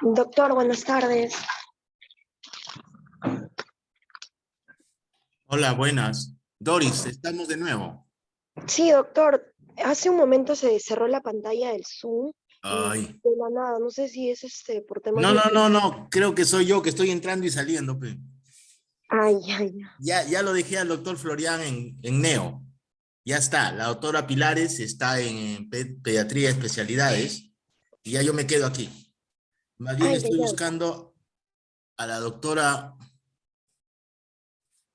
Doctor, buenas tardes. Hola, buenas. Doris, estamos de nuevo. Sí, doctor, hace un momento se cerró la pantalla del Zoom y Ay. de la nada, no sé si es por temas No, de... no, no, no. Creo que soy yo que estoy entrando y saliendo, pe. Ay, ay, ay. Ya lo dejé al doctor Florian en Neo. Ya está. La doctora Pilares está en pediatría especialidades y ya yo me quedo aquí. Más bien Ay, estoy ay, ay. buscando a la doctora.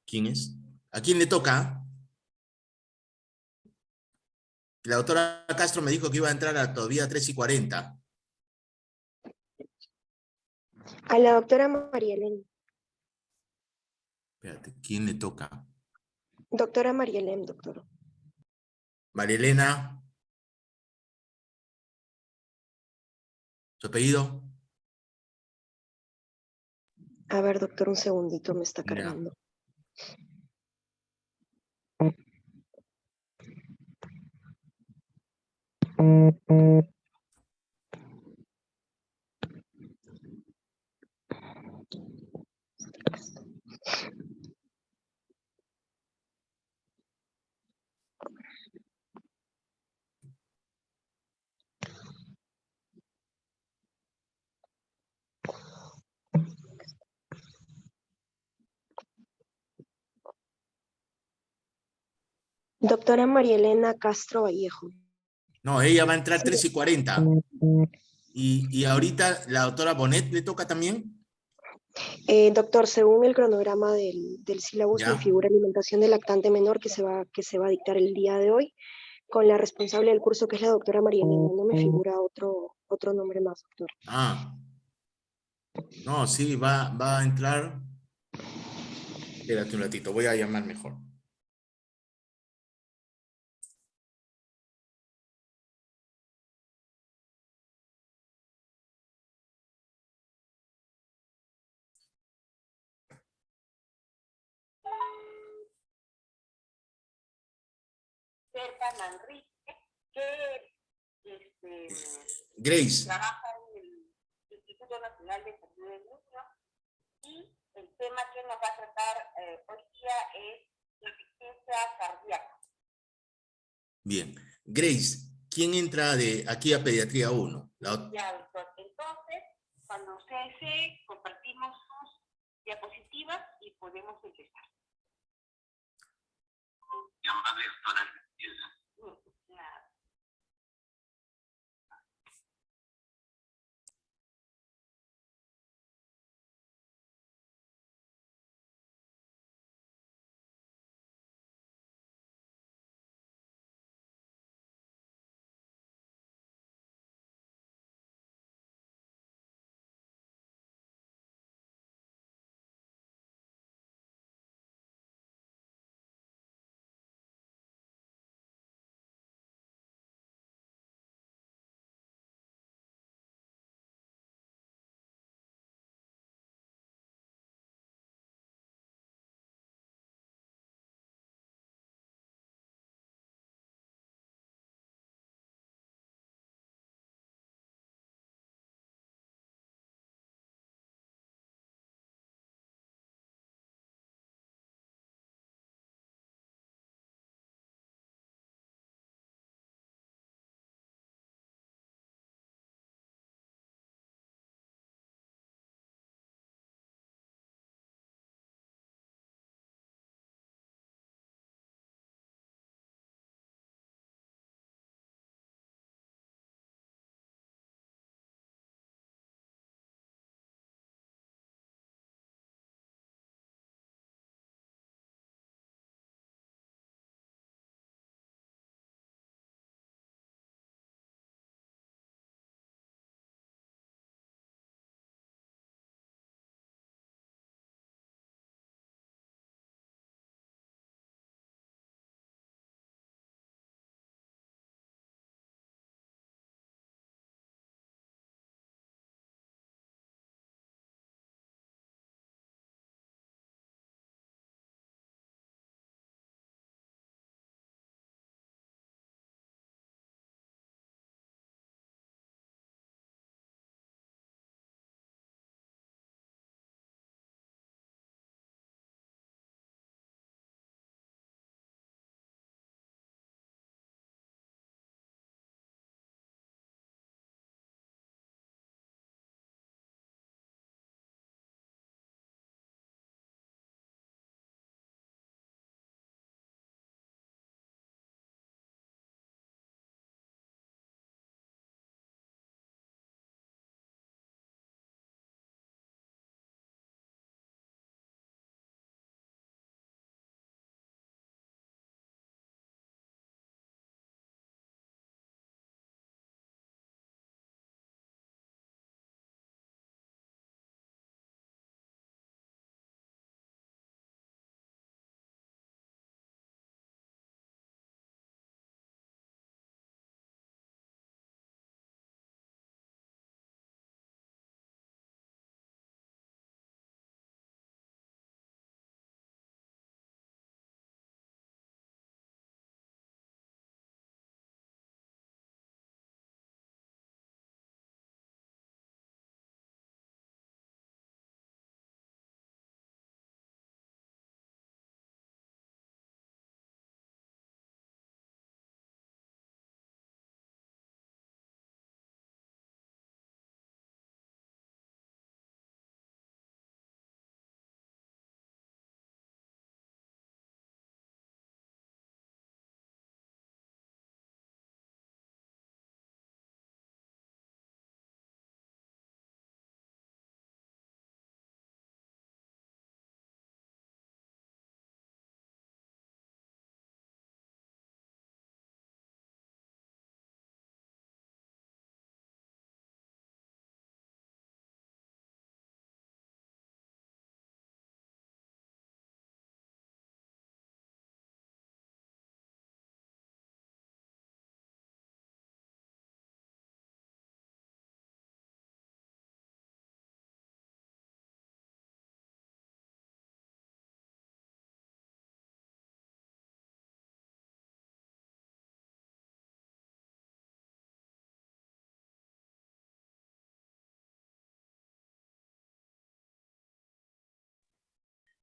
¿Quién es? ¿A quién le toca? La doctora Castro me dijo que iba a entrar a todavía 3:40. A la doctora María Elena. Espérate, ¿quién le toca? Doctora María Elena, doctor. María Elena, ¿su apellido? A ver, doctor, un segundito, me está Ya. cargando. Doctora María Elena Castro Vallejo. No, ella va a entrar Sí. 3:40. Y ahorita la doctora Bonet le toca también. Doctor, según el cronograma del sílabus, me Ya. figura alimentación de lactante menor que se va a dictar el día de hoy, con la responsable del curso, que es la doctora María Elena. No me figura otro nombre más, doctor. Ah, no, sí, va a entrar. Espérate un ratito, voy a llamar mejor. Cerca Manrique, que Grace, trabaja en el Instituto Nacional de Salud del Niño, y el tema que nos va a tratar hoy día es insuficiencia cardíaca. bien. Grace, ¿quién entra de aquí a pediatría 1? Ya, doctor. Entonces, cuando usted desee, compartimos sus diapositivas y podemos empezar. Llamada doctora.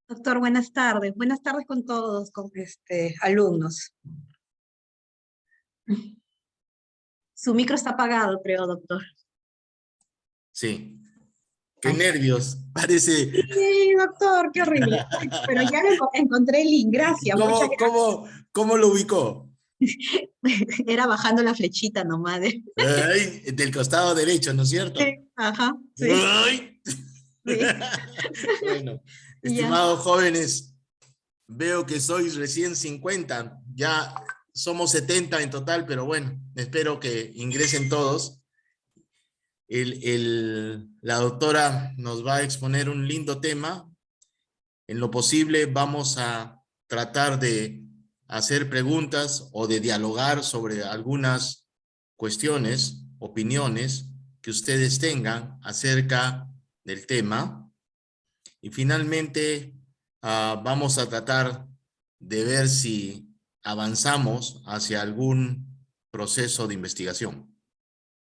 Doctor, buenas tardes. Buenas tardes con todos, con alumnos. Su micro está apagado, creo, doctor. Sí. Qué Ahí está. nervios. Parece. Sí, doctor, qué horrible. Ay, pero ya encontré el link, gracias. Muchas ¿Cómo lo ubicó? gracias. Era bajando la flechita nomás. Ay, del costado derecho, ¿no es cierto? Sí, ajá, sí, Ay. sí. Bueno, Ya. estimados jóvenes, veo que sois recién 50, ya somos 70 en total, pero bueno, espero que ingresen todos. La doctora nos va a exponer un lindo tema. En lo posible vamos a tratar de hacer preguntas o de dialogar sobre algunas cuestiones, opiniones que ustedes tengan acerca del tema. Y finalmente vamos a tratar de ver si avanzamos hacia algún proceso de investigación.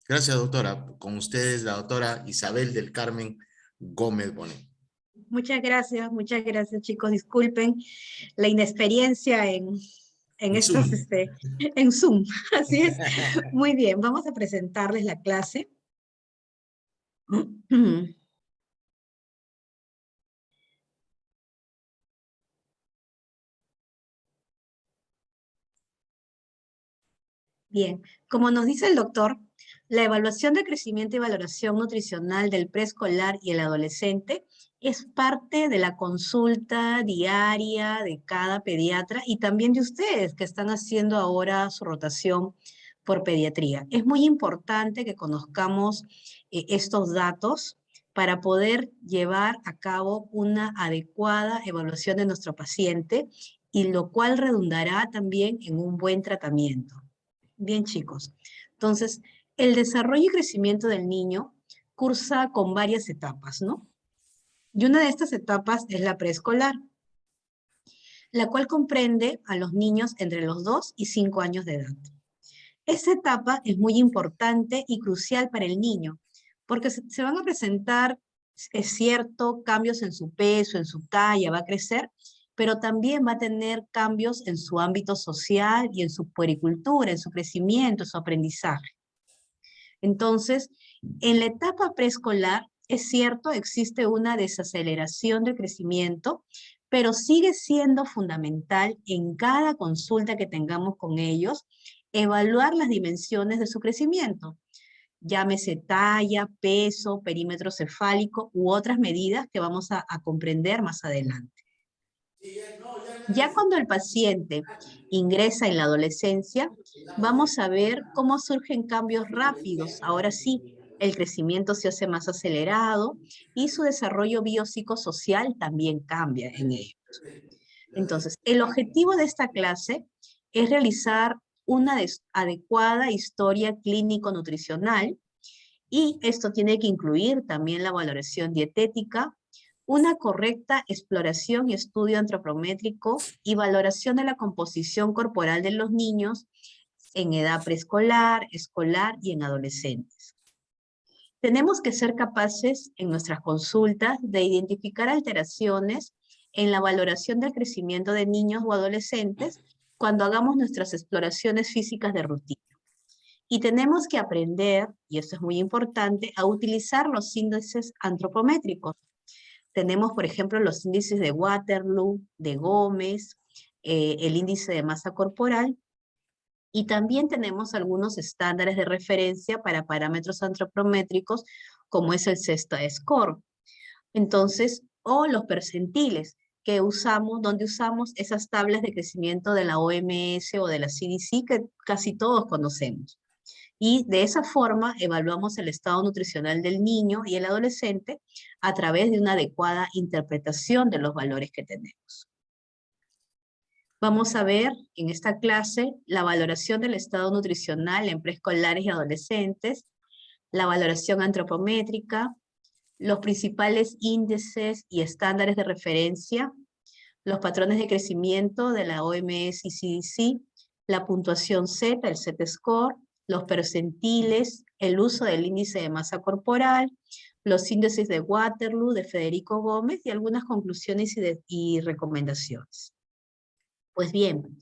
Gracias, doctora. Con ustedes, la doctora Isabel del Carmen Gómez Bonet. Muchas gracias, chicos. Disculpen la inexperiencia en Zoom. en Zoom. Así es. Muy bien, vamos a presentarles la clase. Bien, como nos dice el doctor, la evaluación de crecimiento y valoración nutricional del preescolar y el adolescente es parte de la consulta diaria de cada pediatra y también de ustedes que están haciendo ahora su rotación por pediatría. Es muy importante que conozcamos estos datos para poder llevar a cabo una adecuada evaluación de nuestro paciente y lo cual redundará también en un buen tratamiento. Bien, chicos. Entonces, el desarrollo y crecimiento del niño cursa con varias etapas, ¿no? Y una de estas etapas es la preescolar, la cual comprende a los niños entre los 2 y 5 años de edad. Esta etapa es muy importante y crucial para el niño, porque se van a presentar, es cierto, cambios en su peso, en su talla, va a crecer, pero también va a tener cambios en su ámbito social y en su puericultura, en su crecimiento, en su aprendizaje. Entonces, en la etapa preescolar, es cierto, existe una desaceleración del crecimiento, pero sigue siendo fundamental en cada consulta que tengamos con ellos, evaluar las dimensiones de su crecimiento, llámese talla, peso, perímetro cefálico u otras medidas que vamos a comprender más adelante. Ya cuando el paciente ingresa en la adolescencia, vamos a ver cómo surgen cambios rápidos. Ahora sí, el crecimiento se hace más acelerado y su desarrollo biopsicosocial también cambia en ellos. Entonces, el objetivo de esta clase es realizar una adecuada historia clínico-nutricional y esto tiene que incluir también la valoración dietética, una correcta exploración y estudio antropométrico y valoración de la composición corporal de los niños en edad preescolar, escolar y en adolescentes. Tenemos que ser capaces en nuestras consultas de identificar alteraciones en la valoración del crecimiento de niños o adolescentes cuando hagamos nuestras exploraciones físicas de rutina. Y tenemos que aprender, y esto es muy importante, a utilizar los índices antropométricos. Tenemos, por ejemplo, los índices de Waterloo, de Gómez, el índice de masa corporal, y también tenemos algunos estándares de referencia para parámetros antropométricos, como es el CESTA Score. Entonces, o los percentiles, que usamos, donde usamos esas tablas de crecimiento de la OMS o de la CDC que casi todos conocemos. Y de esa forma evaluamos el estado nutricional del niño y el adolescente a través de una adecuada interpretación de los valores que tenemos. Vamos a ver en esta clase la valoración del estado nutricional en preescolares y adolescentes, la valoración antropométrica, los principales índices y estándares de referencia, los patrones de crecimiento de la OMS y CDC, la puntuación Z, el Z-score, los percentiles, el uso del índice de masa corporal, los índices de Waterloo, de Federico Gómez, y algunas conclusiones y recomendaciones. Pues bien,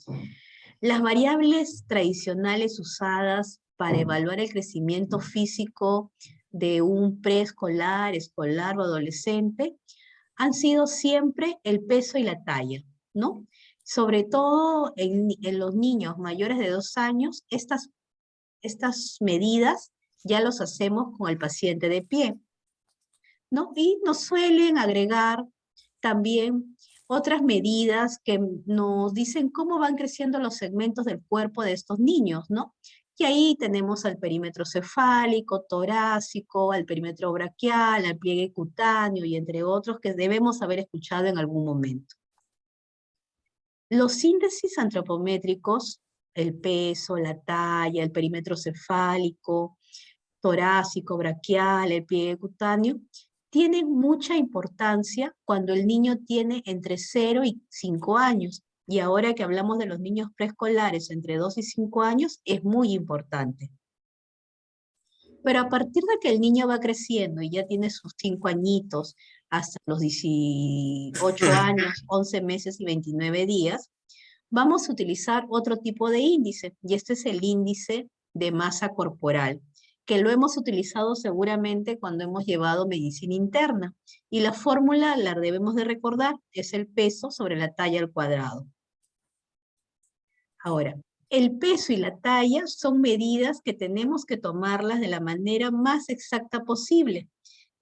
las variables tradicionales usadas para evaluar el crecimiento físico de un preescolar, escolar o adolescente han sido siempre el peso y la talla, ¿no? Sobre todo en los niños mayores de 2 años, estas medidas ya los hacemos con el paciente de pie, ¿no? Y nos suelen agregar también otras medidas que nos dicen cómo van creciendo los segmentos del cuerpo de estos niños, ¿no? Y ahí tenemos al perímetro cefálico, torácico, al perímetro braquial, al pliegue cutáneo y entre otros que debemos haber escuchado en algún momento. Los índices antropométricos, el peso, la talla, el perímetro cefálico, torácico, braquial, el pliegue cutáneo, tienen mucha importancia cuando el niño tiene entre 0 y 5 años. Y ahora que hablamos de los niños preescolares entre 2 y 5 años, es muy importante. Pero a partir de que el niño va creciendo y ya tiene sus 5 añitos, hasta los 18 años, 11 meses y 29 días, vamos a utilizar otro tipo de índice, y este es el índice de masa corporal, que lo hemos utilizado seguramente cuando hemos llevado medicina interna, y la fórmula la debemos de recordar, es el peso sobre la talla al cuadrado. Ahora, el peso y la talla son medidas que tenemos que tomarlas de la manera más exacta posible,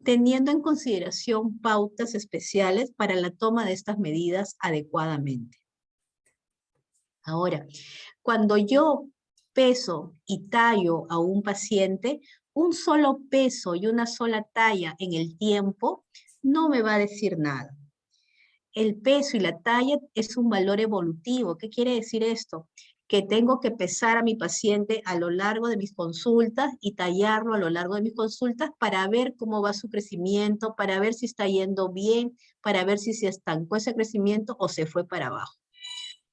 teniendo en consideración pautas especiales para la toma de estas medidas adecuadamente. Ahora, cuando yo peso y tallo a un paciente, un solo peso y una sola talla en el tiempo no me va a decir nada. El peso y la talla es un valor evolutivo. ¿Qué quiere decir esto? Que tengo que pesar a mi paciente a lo largo de mis consultas y tallarlo a lo largo de mis consultas para ver cómo va su crecimiento, para ver si está yendo bien, para ver si se estancó ese crecimiento o se fue para abajo.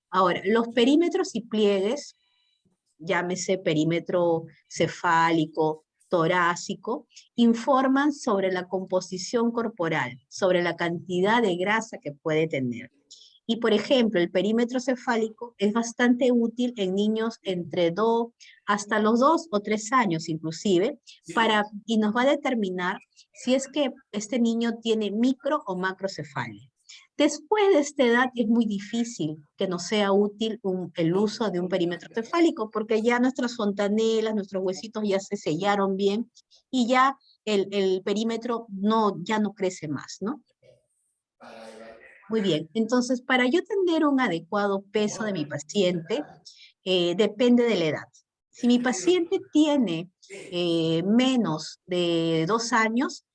Ahora, los perímetros y pliegues, llámese perímetro cefálico, torácico, informan sobre la composición corporal, sobre la cantidad de grasa que puede tener. Y por ejemplo, el perímetro cefálico es bastante útil en niños entre 2 hasta los 2 o 3 años inclusive, y nos va a determinar si es que este niño tiene micro o macrocefalia. Después de esta edad es muy difícil que nos sea útil el uso de un perímetro cefálico porque ya nuestras fontanelas, nuestros huesitos ya se sellaron bien y ya el perímetro ya no crece más, ¿no? Muy bien, entonces para yo tener un adecuado peso de mi paciente, depende de la edad. Si mi paciente tiene menos de 2 años,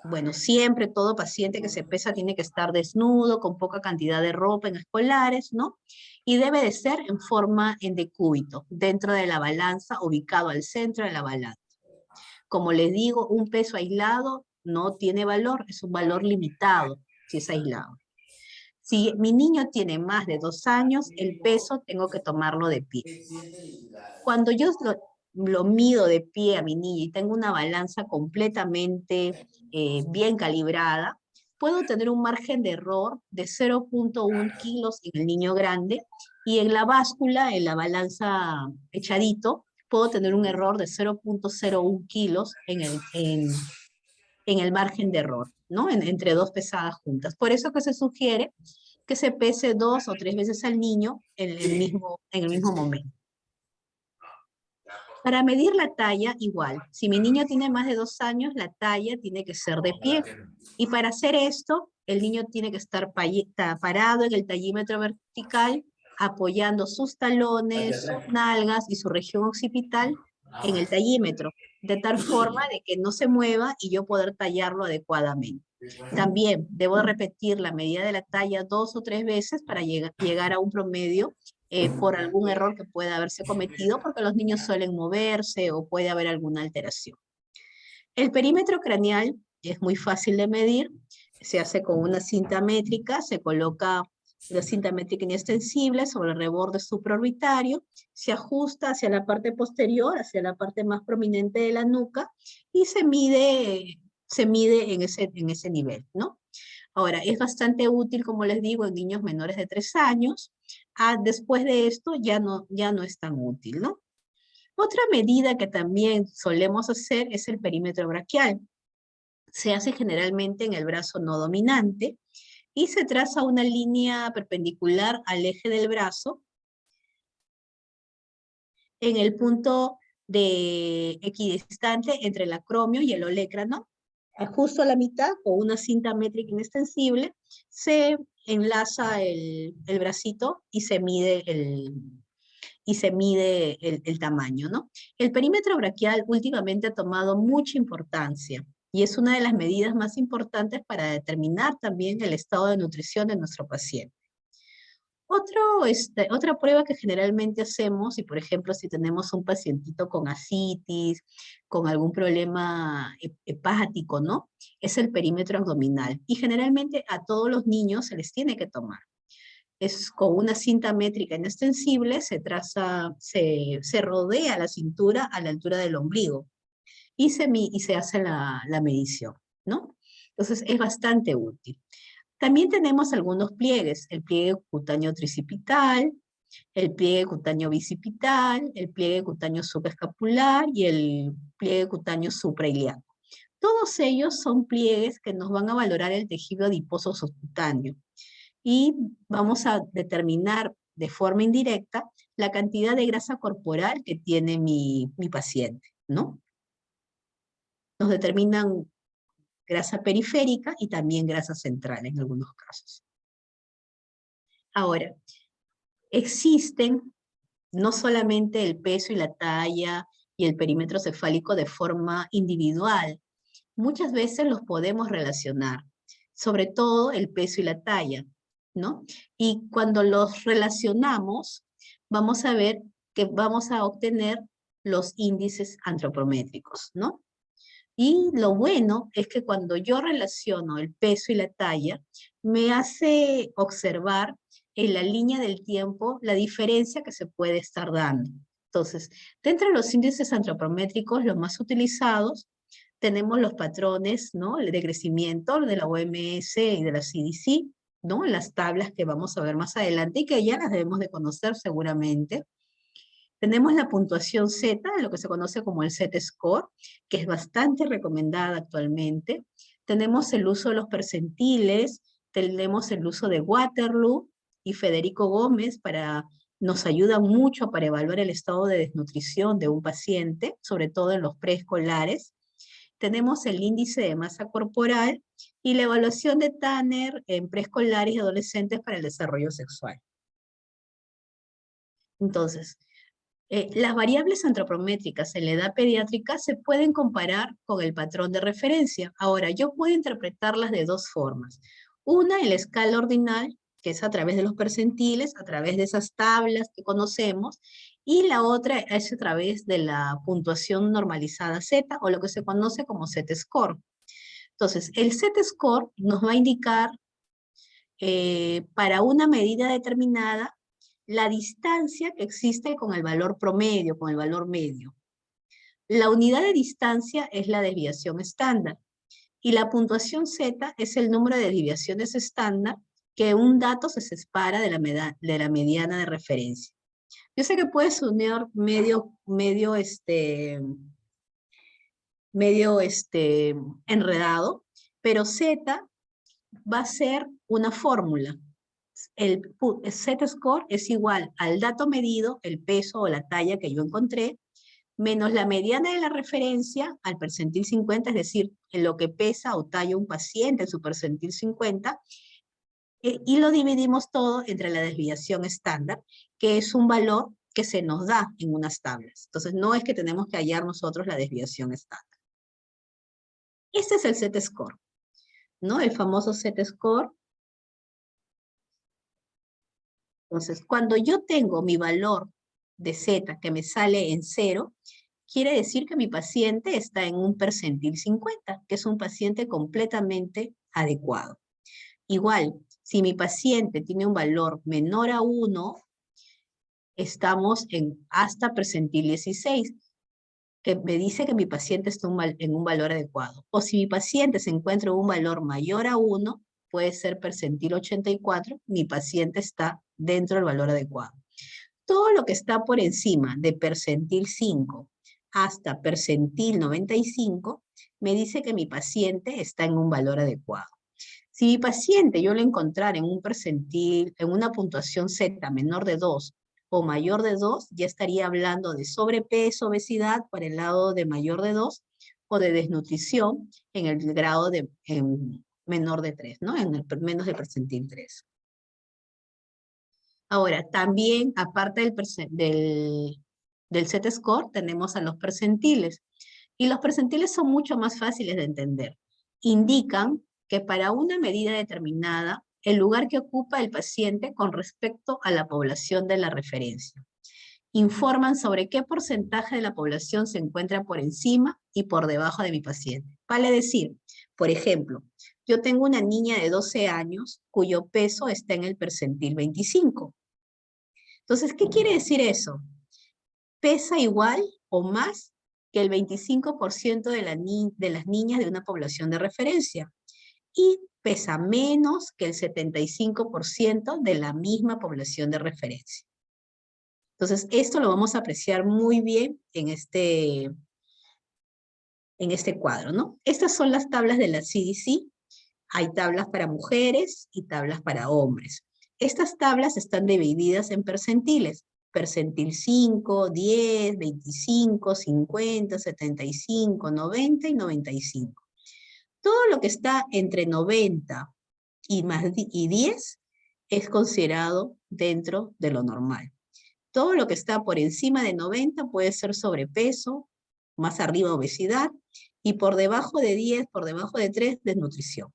bueno, siempre todo paciente que se pesa tiene que estar desnudo, con poca cantidad de ropa en escolares, ¿no? Y debe de ser en forma en decúbito, dentro de la balanza, ubicado al centro de la balanza. Como les digo, un peso aislado no tiene valor, es un valor limitado si es aislado. Si mi niño tiene más de 2 años, el peso tengo que tomarlo de pie. Cuando yo lo mido de pie a mi niño y tengo una balanza completamente bien calibrada, puedo tener un margen de error de 0.1 kilos en el niño grande y en la báscula, en la balanza echadito, puedo tener un error de 0.01 kilos en el margen de error, ¿no? Entre 2 pesadas juntas. Por eso que se sugiere que se pese 2 o 3 veces al niño en el mismo momento. Para medir la talla, igual. Si mi niño tiene más de 2 años, la talla tiene que ser de pie. Y para hacer esto, el niño tiene que estar parado en el tallímetro vertical, apoyando sus talones, sus nalgas y su región occipital en el tallímetro, de tal forma de que no se mueva y yo poder tallarlo adecuadamente. También debo repetir la medida de la talla 2 o 3 veces para llegar a un promedio por algún error que pueda haberse cometido, porque los niños suelen moverse o puede haber alguna alteración. El perímetro craneal es muy fácil de medir, se hace con una cinta métrica, se coloca La cinta métrica inextensible sobre el reborde supraorbitario se ajusta hacia la parte posterior, hacia la parte más prominente de la nuca, y se mide en ese nivel, ¿no? Ahora, es bastante útil, como les digo, en niños menores de 3 años. Después de esto ya no es tan útil, ¿no? Otra medida que también solemos hacer es el perímetro braquial. Se hace generalmente en el brazo no dominante y se traza una línea perpendicular al eje del brazo en el punto de equidistante entre el acromio y el olecrano. Justo a la mitad, con una cinta métrica inextensible, se enlaza el bracito y se mide el tamaño, ¿no? El perímetro braquial últimamente ha tomado mucha importancia y es una de las medidas más importantes para determinar también el estado de nutrición de nuestro paciente. Otra prueba que generalmente hacemos, y por ejemplo si tenemos un pacientito con ascitis, con algún problema hepático, ¿no? Es el perímetro abdominal. Y generalmente a todos los niños se les tiene que tomar. Es con una cinta métrica inextensible, se rodea la cintura a la altura del ombligo y se hace la medición, ¿no? Entonces es bastante útil. También tenemos algunos pliegues, el pliegue cutáneo tricipital, el pliegue cutáneo bicipital, el pliegue cutáneo subescapular y el pliegue cutáneo suprailiaco. Todos ellos son pliegues que nos van a valorar el tejido adiposo subcutáneo y vamos a determinar de forma indirecta la cantidad de grasa corporal que tiene mi paciente, ¿no? Nos determinan grasa periférica y también grasa central en algunos casos. Ahora, existen no solamente el peso y la talla y el perímetro cefálico de forma individual, muchas veces los podemos relacionar, sobre todo el peso y la talla, ¿no? Y cuando los relacionamos, vamos a ver que vamos a obtener los índices antropométricos, ¿no? Y lo bueno es que cuando yo relaciono el peso y la talla, me hace observar en la línea del tiempo la diferencia que se puede estar dando. Entonces, dentro de los índices antropométricos, los más utilizados, tenemos los patrones, ¿no? De crecimiento de la OMS y de la CDC, ¿no? Las tablas que vamos a ver más adelante y que ya las debemos de conocer seguramente. Tenemos la puntuación Z, lo que se conoce como el Z-score, que es bastante recomendada actualmente. Tenemos el uso de los percentiles, tenemos el uso de Waterloo y Federico Gómez nos ayudan mucho para evaluar el estado de desnutrición de un paciente, sobre todo en los preescolares. Tenemos el índice de masa corporal y la evaluación de Tanner en preescolares y adolescentes para el desarrollo sexual. Entonces, las variables antropométricas en la edad pediátrica se pueden comparar con el patrón de referencia. Ahora, yo puedo interpretarlas de dos formas. Una, en la escala ordinal, que es a través de los percentiles, a través de esas tablas que conocemos, y la otra es a través de la puntuación normalizada Z, o lo que se conoce como Z-score. Entonces, el Z-score nos va a indicar para una medida determinada la distancia que existe con el valor promedio, con el valor medio. La unidad de distancia es la desviación estándar y la puntuación Z es el número de desviaciones estándar que un dato se separa de la mediana de referencia. Yo sé que puede sonar medio enredado, pero Z va a ser una fórmula. El Z-score es igual al dato medido, el peso o la talla que yo encontré, menos la mediana de la referencia al percentil 50, es decir, en lo que pesa o talla un paciente en su percentil 50, y lo dividimos todo entre la desviación estándar, que es un valor que se nos da en unas tablas. Entonces, no es que tenemos que hallar nosotros la desviación estándar. Este es el Z-score, ¿no? El famoso Z-score. Entonces, cuando yo tengo mi valor de Z que me sale en 0, quiere decir que mi paciente está en un percentil 50, que es un paciente completamente adecuado. Igual, Si mi paciente tiene un valor menor a 1, estamos en hasta percentil 16, que me dice que mi paciente está en un valor adecuado. O si mi paciente se encuentra en un valor mayor a 1, puede ser percentil 84, mi paciente está dentro del valor adecuado. Todo lo que está por encima de percentil 5 hasta percentil 95, me dice que mi paciente está en un valor adecuado. Si mi paciente yo lo encontrara en un percentil, en una puntuación Z menor de 2 o mayor de 2, ya estaría hablando de sobrepeso, obesidad para el lado de mayor de 2 o de desnutrición en el grado de menor de 3, ¿no? En el menos de percentil 3. Ahora, también, aparte del Z-score, tenemos a los percentiles. Y los percentiles son mucho más fáciles de entender. Indican que para una medida determinada, el lugar que ocupa el paciente con respecto a la población de la referencia. Informan sobre qué porcentaje de la población se encuentra por encima y por debajo de mi paciente. Vale decir, por ejemplo, yo tengo una niña de 12 años cuyo peso está en el percentil 25. Entonces, ¿qué quiere decir eso? Pesa igual o más que el 25% de las niñas de una población de referencia y pesa menos que el 75% de la misma población de referencia. Entonces, esto lo vamos a apreciar muy bien en este cuadro, ¿no? Estas son las tablas de la CDC. Hay tablas para mujeres y tablas para hombres. Estas tablas están divididas en percentiles. Percentil 5, 10, 25, 50, 75, 90 y 95. Todo lo que está entre 90 y 10 es considerado dentro de lo normal. Todo lo que está por encima de 90 puede ser sobrepeso, más arriba obesidad, y por debajo de 10, por debajo de 3, desnutrición.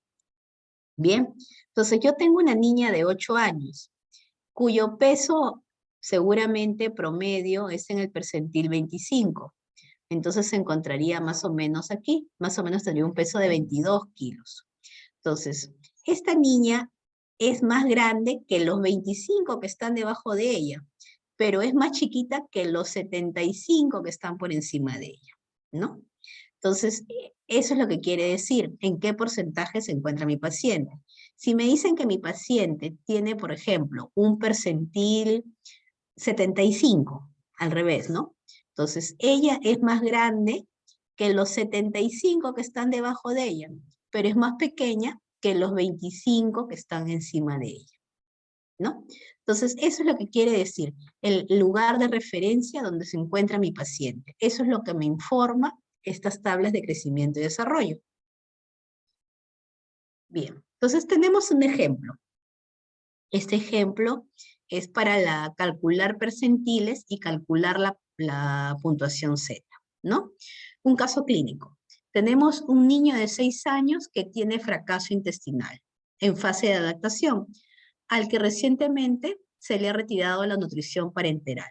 Bien, entonces yo tengo una niña de 8 años, cuyo peso seguramente promedio es en el percentil 25. Entonces se encontraría más o menos aquí, más o menos tendría un peso de 22 kilos. Entonces, esta niña es más grande que los 25 que están debajo de ella, pero es más chiquita que los 75 que están por encima de ella, ¿no? Entonces, eso es lo que quiere decir, en qué porcentaje se encuentra mi paciente. Si me dicen que mi paciente tiene, por ejemplo, un percentil 75, al revés, ¿no? Entonces, ella es más grande que los 75 que están debajo de ella, pero es más pequeña que los 25 que están encima de ella, ¿no? Entonces, eso es lo que quiere decir, el lugar de referencia donde se encuentra mi paciente. Eso es lo que me informa estas tablas de crecimiento y desarrollo. Bien, entonces tenemos un ejemplo. Este ejemplo es para calcular percentiles y calcular la puntuación Z, ¿no? Un caso clínico. Tenemos un niño de 6 años que tiene fracaso intestinal en fase de adaptación, al que recientemente se le ha retirado la nutrición parenteral.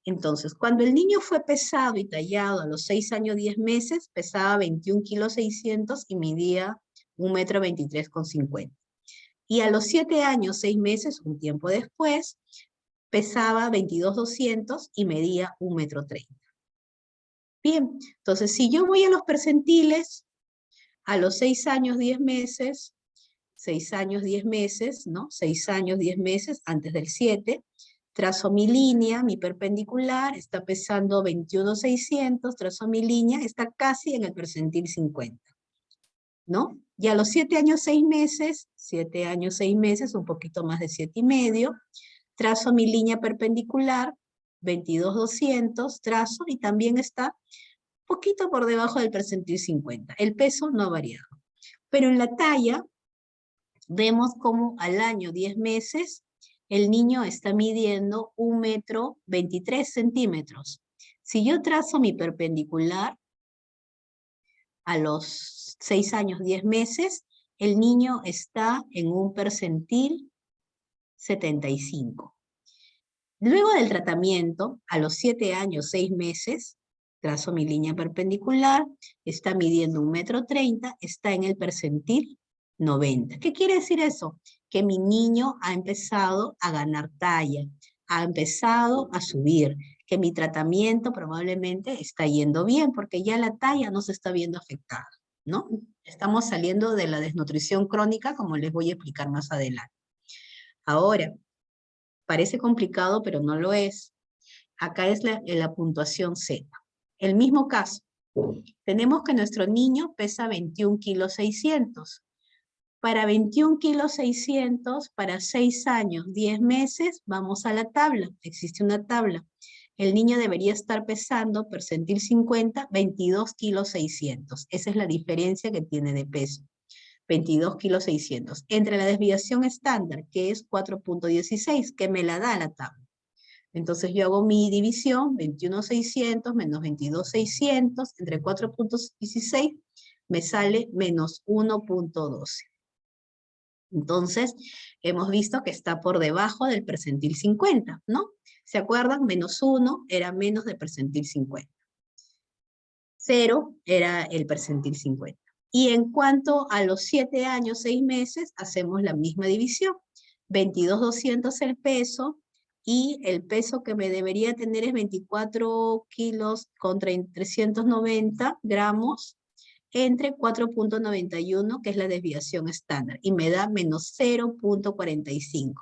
Entonces, cuando el niño fue pesado y tallado a los 6 años 10 meses, pesaba 21 kilos 600 y medía 1,23,50 m. Y a los 7 años 6 meses, un tiempo después, pesaba 22,200 y medía 1,30 m. Bien, entonces si yo voy a los percentiles, a los 6 años 10 meses, 6 años 10 meses, ¿no? 6 años 10 meses antes del 7, trazo mi línea, mi perpendicular, está pesando 21,600, trazo mi línea, está casi en el percentil 50, ¿no? Y a los 7 años 6 meses, 7 años 6 meses, un poquito más de 7,5, trazo mi línea perpendicular, 22,200, trazo, y también está poquito por debajo del percentil 50. El peso no ha variado. Pero en la talla, vemos como al año 10 meses, el niño está midiendo 1,23 m. Si yo trazo mi perpendicular a los 6 años 10 meses, el niño está en un percentil 75. Luego del tratamiento, a los 7 años 6 meses, trazo mi línea perpendicular, está midiendo 1,30 m, está en el percentil 90. ¿Qué quiere decir eso? que mi niño ha empezado a ganar talla, ha empezado a subir, que mi tratamiento probablemente está yendo bien, porque ya la talla no se está viendo afectada, ¿no? Estamos saliendo de la desnutrición crónica, como les voy a explicar más adelante. Ahora, parece complicado, pero no lo es. Acá es la puntuación Z. El mismo caso. Tenemos que nuestro niño pesa 21 kilos 600. Para 21 kilos 600, para 6 años, 10 meses, vamos a la tabla. Existe una tabla. El niño debería estar pesando, percentil 50, 22 kilos 600. Esa es la diferencia que tiene de peso. 22 kilos 600. Entre la desviación estándar, que es 4.16, que me la da la tabla. Entonces yo hago mi división, 21.600 menos 22.600, entre 4.16, me sale menos 1.12. Entonces, hemos visto que está por debajo del percentil 50, ¿no? ¿Se acuerdan? Menos 1 era menos del percentil 50. 0 era el percentil 50. Y en cuanto a los 7 años, 6 meses, hacemos la misma división. 22.200 el peso, y el peso que me debería tener es 24 kilos con 390 gramos, entre 4.91, que es la desviación estándar, y me da menos 0.45.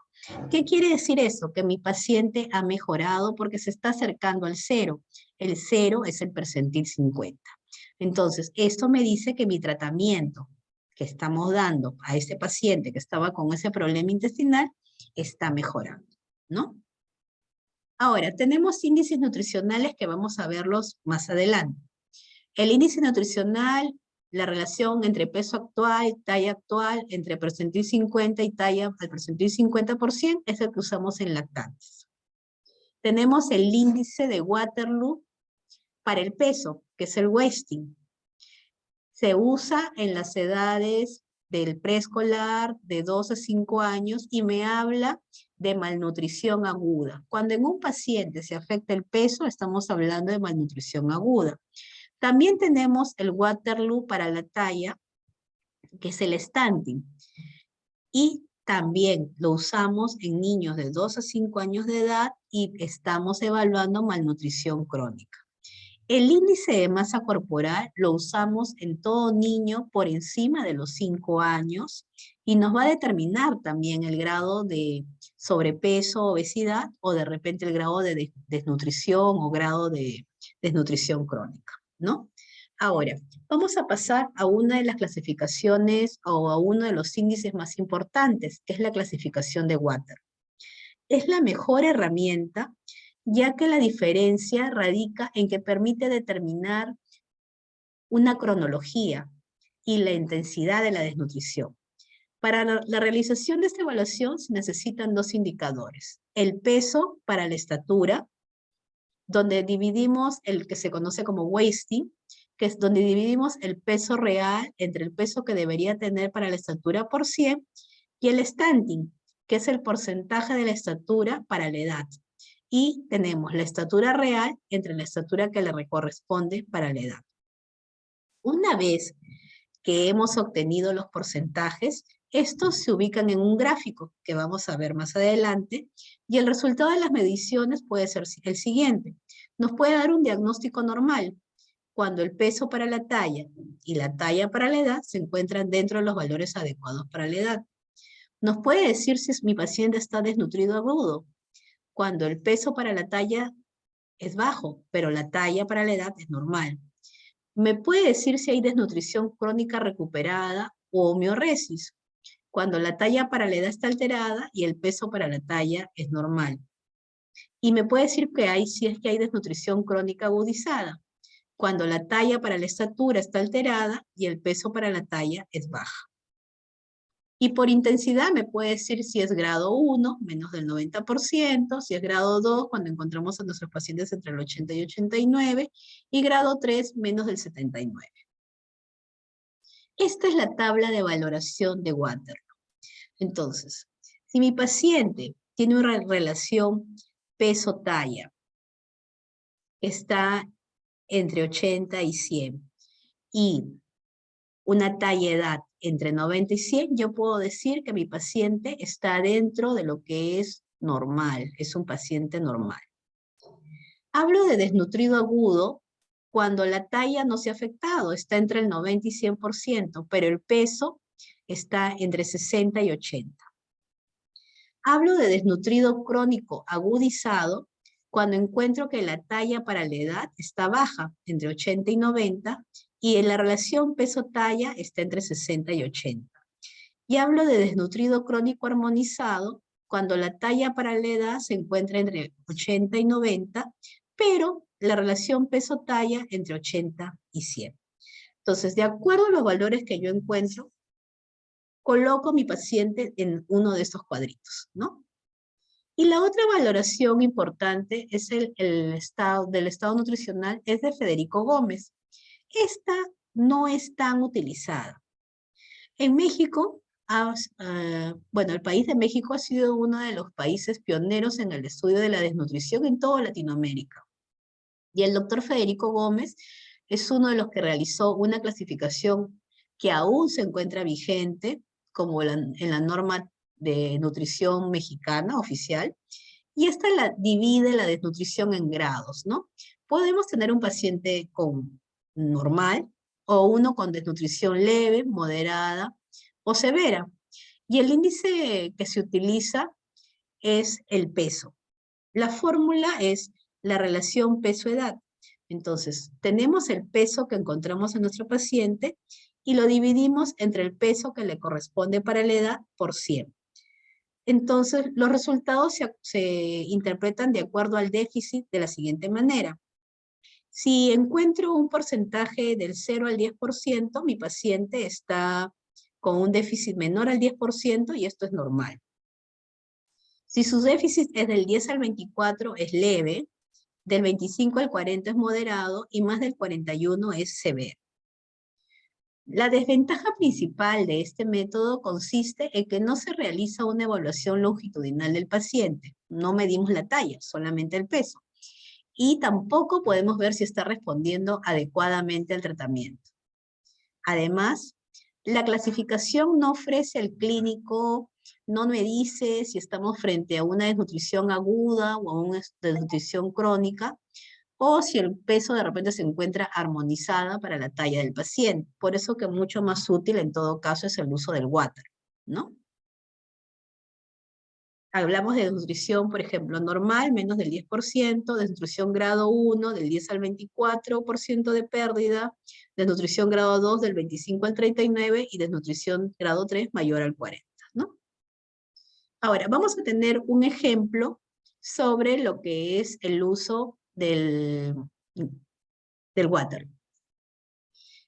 ¿Qué quiere decir eso? Que mi paciente ha mejorado porque se está acercando al 0. El 0 es el percentil 50. Entonces, esto me dice que mi tratamiento que estamos dando a este paciente que estaba con ese problema intestinal está mejorando, ¿no? Ahora, tenemos índices nutricionales que vamos a verlos más adelante. El índice nutricional, la relación entre peso actual, talla actual, entre percentil 50 y talla al percentil 50%, es el que usamos en lactantes. Tenemos el índice de Waterloo para el peso, que es el wasting. Se usa en las edades del preescolar, de 2 a 5 años, y me habla de malnutrición aguda. Cuando en un paciente se afecta el peso, estamos hablando de malnutrición aguda. También tenemos el Waterloo para la talla, que es el stunting. Y también lo usamos en niños de 2 a 5 años de edad y estamos evaluando malnutrición crónica. El índice de masa corporal lo usamos en todo niño por encima de los 5 años y nos va a determinar también el grado de sobrepeso, obesidad, o de repente el grado de desnutrición o grado de desnutrición crónica, ¿no? Ahora, vamos a pasar a una de las clasificaciones o a uno de los índices más importantes, que es la clasificación de Waterloo. Es la mejor herramienta, ya que la diferencia radica en que permite determinar una cronología y la intensidad de la desnutrición. Para la realización de esta evaluación se necesitan 2 indicadores. El peso para la estatura, donde dividimos el que se conoce como wasting, que es donde dividimos el peso real entre el peso que debería tener para la estatura por 100, y el stunting, que es el porcentaje de la estatura para la edad. Y tenemos la estatura real entre la estatura que le corresponde para la edad. Una vez que hemos obtenido los porcentajes, estos se ubican en un gráfico que vamos a ver más adelante, y el resultado de las mediciones puede ser el siguiente. Nos puede dar un diagnóstico normal, cuando el peso para la talla y la talla para la edad se encuentran dentro de los valores adecuados para la edad. Nos puede decir si mi paciente está desnutrido agudo, cuando el peso para la talla es bajo, pero la talla para la edad es normal. Me puede decir si hay desnutrición crónica recuperada o homeoresis, cuando la talla para la edad está alterada y el peso para la talla es normal. Y me puede decir si es que hay desnutrición crónica agudizada, cuando la talla para la estatura está alterada y el peso para la talla es baja. Y por intensidad me puede decir si es grado 1, menos del 90%, si es grado 2, cuando encontramos a nuestros pacientes entre el 80 y 89, y grado 3, menos del 79. Esta es la tabla de valoración de Waterloo. Entonces, si mi paciente tiene una relación peso-talla, está entre 80 y 100, y una talla-edad entre 90 y 100, yo puedo decir que mi paciente está dentro de lo que es normal, es un paciente normal. Hablo de desnutrido agudo cuando la talla no se ha afectado, está entre el 90 y 100%, pero el peso está entre 60 y 80. Hablo de desnutrido crónico agudizado cuando encuentro que la talla para la edad está baja, entre 80 y 90, y en la relación peso-talla está entre 60 y 80. Y hablo de desnutrido crónico armonizado cuando la talla para la edad se encuentra entre 80 y 90, pero la relación peso-talla entre 80 y 100. Entonces, de acuerdo a los valores que yo encuentro, coloco a mi paciente en uno de estos cuadritos, ¿no? Y la otra valoración importante es el estado nutricional, es de Federico Gómez. Esta no es tan utilizada. En México, bueno, el país de México ha sido uno de los países pioneros en el estudio de la desnutrición en toda Latinoamérica. Y el doctor Federico Gómez es uno de los que realizó una clasificación que aún se encuentra vigente, como en la norma de nutrición mexicana oficial, y esta divide la desnutrición en grados, ¿no? Podemos tener un paciente con normal, o uno con desnutrición leve, moderada o severa. Y el índice que se utiliza es el peso. La fórmula es la relación peso-edad. Entonces, tenemos el peso que encontramos en nuestro paciente y lo dividimos entre el peso que le corresponde para la edad por 100. Entonces, los resultados se interpretan de acuerdo al déficit de la siguiente manera. Si encuentro un porcentaje del 0 al 10%, mi paciente está con un déficit menor al 10% y esto es normal. Si su déficit es del 10 al 24 es leve, del 25 al 40 es moderado y más del 41 es severo. La desventaja principal de este método consiste en que no se realiza una evaluación longitudinal del paciente. No medimos la talla, solamente el peso. Y tampoco podemos ver si está respondiendo adecuadamente al tratamiento. Además, la clasificación no ofrece al clínico, no me dice si estamos frente a una desnutrición aguda o a una desnutrición crónica, o si el peso de repente se encuentra armonizada para la talla del paciente. Por eso que mucho más útil en todo caso es el uso del water, ¿no? Hablamos de desnutrición, por ejemplo, normal, menos del 10%, desnutrición grado 1, del 10 al 24% de pérdida, desnutrición grado 2, del 25 al 39%, y desnutrición grado 3, mayor al 40%, ¿no? Ahora, vamos a tener un ejemplo sobre lo que es el uso del water.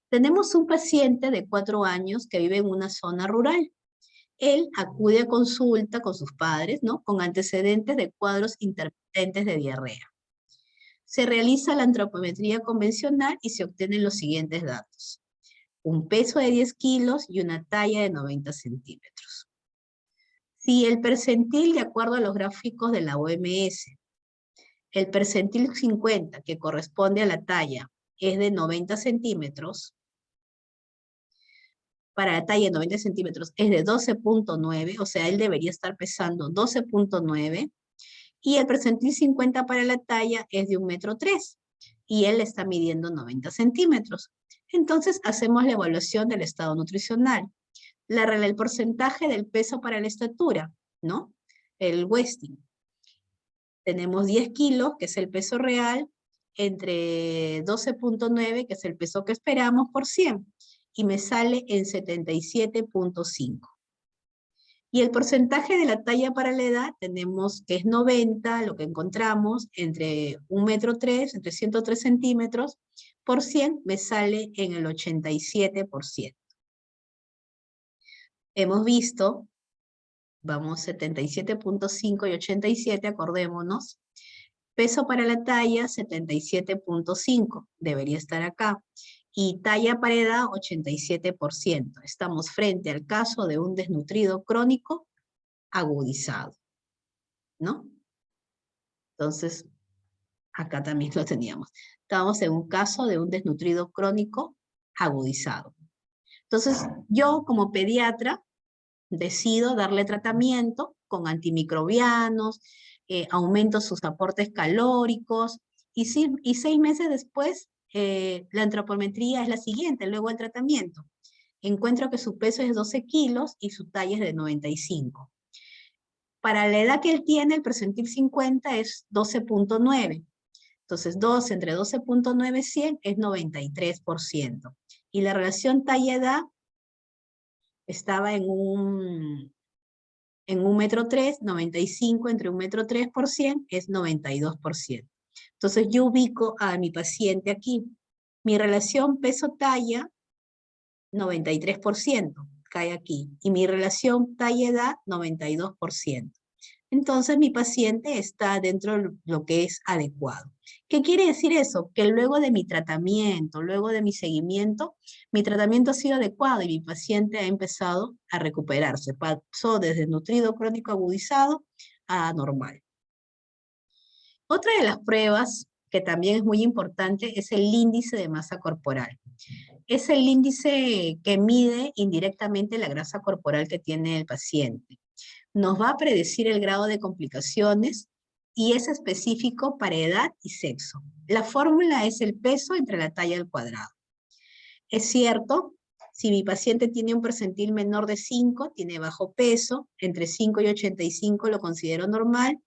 Tenemos un paciente de 4 años que vive en una zona rural. Él acude a consulta con sus padres, ¿no? Con antecedentes de cuadros intermitentes de diarrea. Se realiza la antropometría convencional y se obtienen los siguientes datos. Un peso de 10 kilos y una talla de 90 centímetros. Si el percentil, de acuerdo a los gráficos de la OMS, el percentil 50, que corresponde a la talla, es de 90 centímetros, para la talla de 90 centímetros es de 12.9, o sea, él debería estar pesando 12.9, y el percentil 50 para la talla es de 1,3 m, y él está midiendo 90 centímetros. Entonces hacemos la evaluación del estado nutricional. El porcentaje del peso para la estatura, ¿no? El Westing. Tenemos 10 kilos, que es el peso real, entre 12.9, que es el peso que esperamos, por 100. Y me sale en 77.5. Y el porcentaje de la talla para la edad tenemos que es 90, lo que encontramos, entre 1,3 m, entre 103 centímetros, por 100 me sale en el 87%. Hemos visto, vamos 77.5 y 87, acordémonos. Peso para la talla 77.5, debería estar acá. Y talla para edad 87%. Estamos frente al caso de un desnutrido crónico agudizado, ¿no? Entonces, acá también lo teníamos. Estamos en un caso de un desnutrido crónico agudizado. Entonces, yo como pediatra decido darle tratamiento con antimicrobianos, aumento sus aportes calóricos, y 6 meses después, la antropometría es la siguiente, luego el tratamiento. Encuentro que su peso es 12 kilos y su talla es de 95. Para la edad que él tiene, el percentil 50 es 12.9. Entonces, 12 entre 12.9, 100 es 93%. Y la relación talla-edad estaba en un 1,3 m, 95 entre 1,3 m por 100 es 92%. Entonces, yo ubico a mi paciente aquí. Mi relación peso-talla, 93%, cae aquí. Y mi relación talla-edad, 92%. Entonces mi paciente está dentro de lo que es adecuado. ¿Qué quiere decir eso? Que luego de mi tratamiento, luego de mi seguimiento, mi tratamiento ha sido adecuado y mi paciente ha empezado a recuperarse. Pasó desde nutrido crónico agudizado a normal. Otra de las pruebas que también es muy importante es el índice de masa corporal. Es el índice que mide indirectamente la grasa corporal que tiene el paciente. Nos va a predecir el grado de complicaciones y es específico para edad y sexo. La fórmula es el peso entre la talla al cuadrado. Es cierto, si mi paciente tiene un percentil menor de 5, tiene bajo peso, entre 5 y 85 lo considero normal,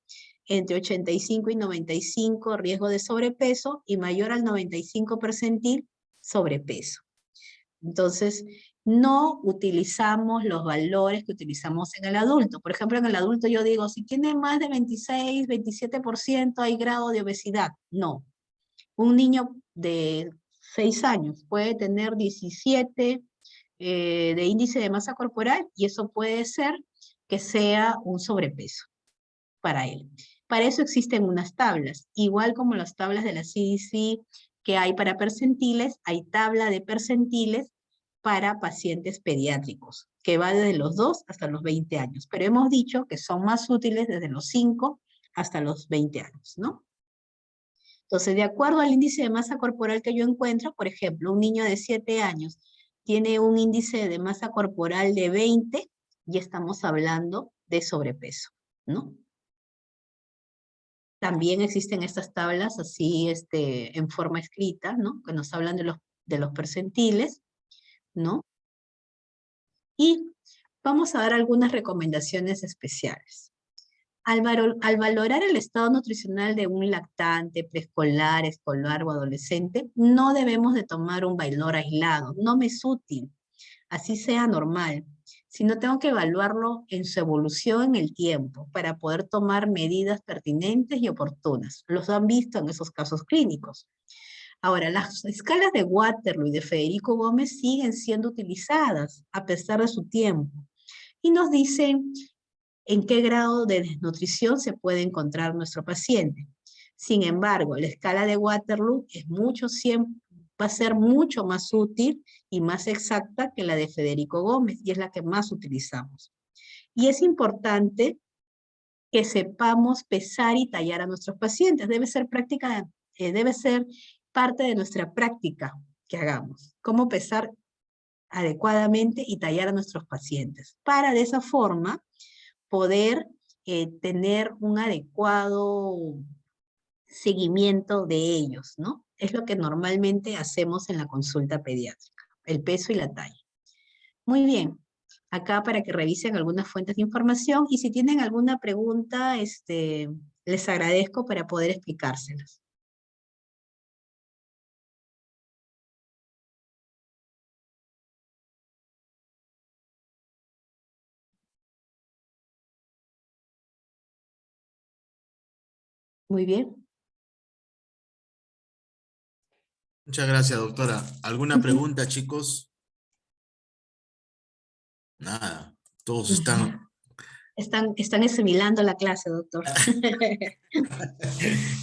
entre 85 y 95 riesgo de sobrepeso y mayor al 95 percentil sobrepeso. Entonces, no utilizamos los valores que utilizamos en el adulto. Por ejemplo, en el adulto yo digo, si tiene más de 26, 27% hay grado de obesidad. No. Un niño de 6 años puede tener 17 de índice de masa corporal y eso puede ser que sea un sobrepeso para él. Para eso existen unas tablas, igual como las tablas de la CDC que hay para percentiles, hay tabla de percentiles para pacientes pediátricos, que va desde los 2 hasta los 20 años. Pero hemos dicho que son más útiles desde los 5 hasta los 20 años, ¿no? Entonces, de acuerdo al índice de masa corporal que yo encuentro, por ejemplo, un niño de 7 años tiene un índice de masa corporal de 20, y estamos hablando de sobrepeso, ¿no? También existen estas tablas así en forma escrita, ¿no? Que nos hablan de los percentiles, ¿no? Y vamos a dar algunas recomendaciones especiales. Al valorar el estado nutricional de un lactante, preescolar, escolar o adolescente, no debemos de tomar un valor aislado, no me es útil, así sea normal, sino tengo que evaluarlo en su evolución en el tiempo para poder tomar medidas pertinentes y oportunas. Los han visto en esos casos clínicos. Ahora, las escalas de Waterloo y de Federico Gómez siguen siendo utilizadas a pesar de su tiempo y nos dicen en qué grado de desnutrición se puede encontrar nuestro paciente. Sin embargo, la escala de Waterloo va a ser mucho más útil y más exacta que la de Federico Gómez, y es la que más utilizamos. Y es importante que sepamos pesar y tallar a nuestros pacientes. Debe ser parte de nuestra práctica que hagamos. Cómo pesar adecuadamente y tallar a nuestros pacientes, para de esa forma poder tener un adecuado seguimiento de ellos, ¿no? Es lo que normalmente hacemos en la consulta pediátrica, el peso y la talla. Muy bien, acá para que revisen algunas fuentes de información y si tienen alguna pregunta, les agradezco para poder explicárselas. Muy bien. Muchas gracias, doctora. ¿Alguna pregunta, chicos? Nada, todos están... Están asimilando la clase, doctor.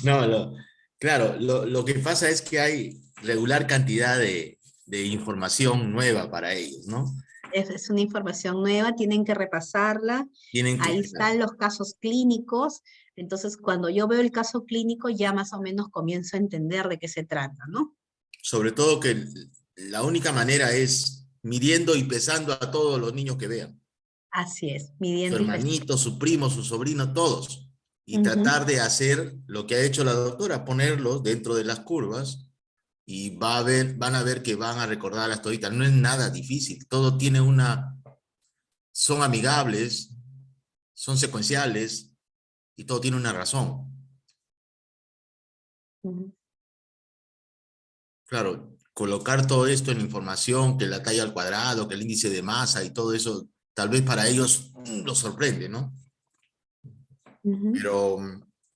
No, claro, lo que pasa es que hay regular cantidad de información nueva para ellos, ¿no? Es una información nueva, tienen que repasarla. Ahí están los casos clínicos. Entonces, cuando yo veo el caso clínico, ya más o menos comienzo a entender de qué se trata, ¿no? Sobre todo que la única manera es midiendo y pesando a todos los niños que vean. Así es, Su midiendo y pesando. hermanito, su primo, su sobrino, todos. Y Ujú. tratar de hacer lo que ha hecho la doctora, ponerlos dentro de las curvas y van a ver que van a recordar las toditas. No es nada difícil, todo tiene son amigables, son secuenciales y todo tiene una razón. Ujú. Claro, colocar todo esto en información, que la talla al cuadrado, que el índice de masa y todo eso, tal vez para ellos los sorprende, ¿no? Ujú. Pero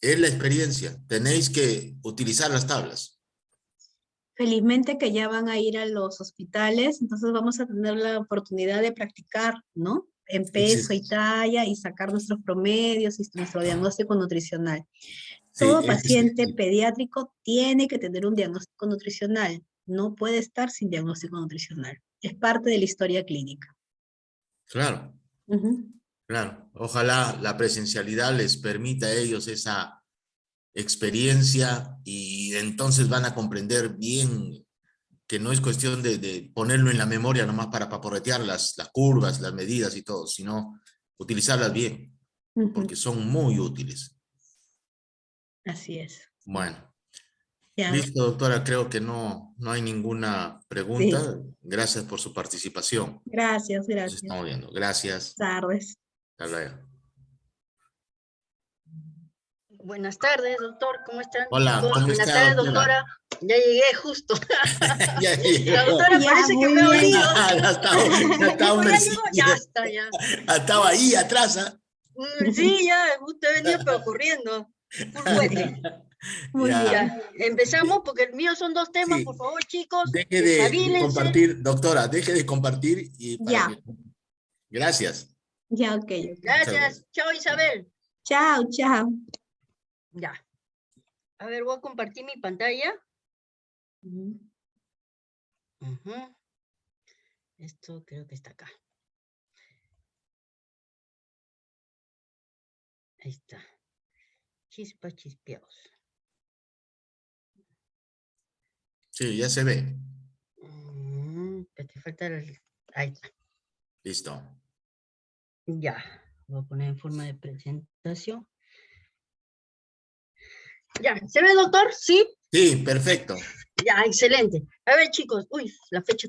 es la experiencia, tenéis que utilizar las tablas. Felizmente que ya van a ir a los hospitales, entonces vamos a tener la oportunidad de practicar, ¿no? En peso y talla y sacar nuestros promedios y nuestro diagnóstico nutricional. Sí, Todo paciente pediátrico tiene que tener un diagnóstico nutricional, no puede estar sin diagnóstico nutricional. Es parte de la historia clínica. claro, Ujú. claro. Ojalá la presencialidad les permita a ellos esa experiencia y entonces van a comprender bien que no es cuestión de ponerlo en la memoria nomás para paporretear las curvas, las medidas y todo, sino utilizarlas bien, Ujú. porque son muy útiles. Así es. Bueno, Ya, listo, doctora, creo que no hay ninguna sí. pregunta. Gracias por su participación. Gracias, Nos gracias. estamos viendo. Gracias. Tardes. Hasta luego. Buenas tardes, doctor. ¿Cómo están, Hola, chicos? ¿cómo Buenas está, tardes, doctora? doctora. Ya llegué justo. Ya La llegó. doctora Ya, parece que muy me ha bien. olido. Ya está Dijo, una ya llegó, ya silla. está, ya. Estaba ahí atrás. ¿Ah? Sí, ya, usted ha venido pero corriendo. Full fuete. Muy Ya. bien. Ya, empezamos porque el mío son 2 temas, Sí. por favor, chicos. Deje de Despabilense. compartir, doctora, deje de compartir y para Ya. que... Gracias. Ya, ok. Gracias. Chao, Isabel. Chao, chao. Ya. A ver, voy a compartir mi pantalla. Ujú. Ujú. Esto creo que está acá. Ahí está. Chispas, chispeados. Sí, ya se ve. Te falta ahí está. Listo. Ya. Voy a poner en forma de presentación. Ya. ¿Se ve, doctor? Sí. Sí, perfecto. Ya, excelente. A ver, chicos. Uy, la fecha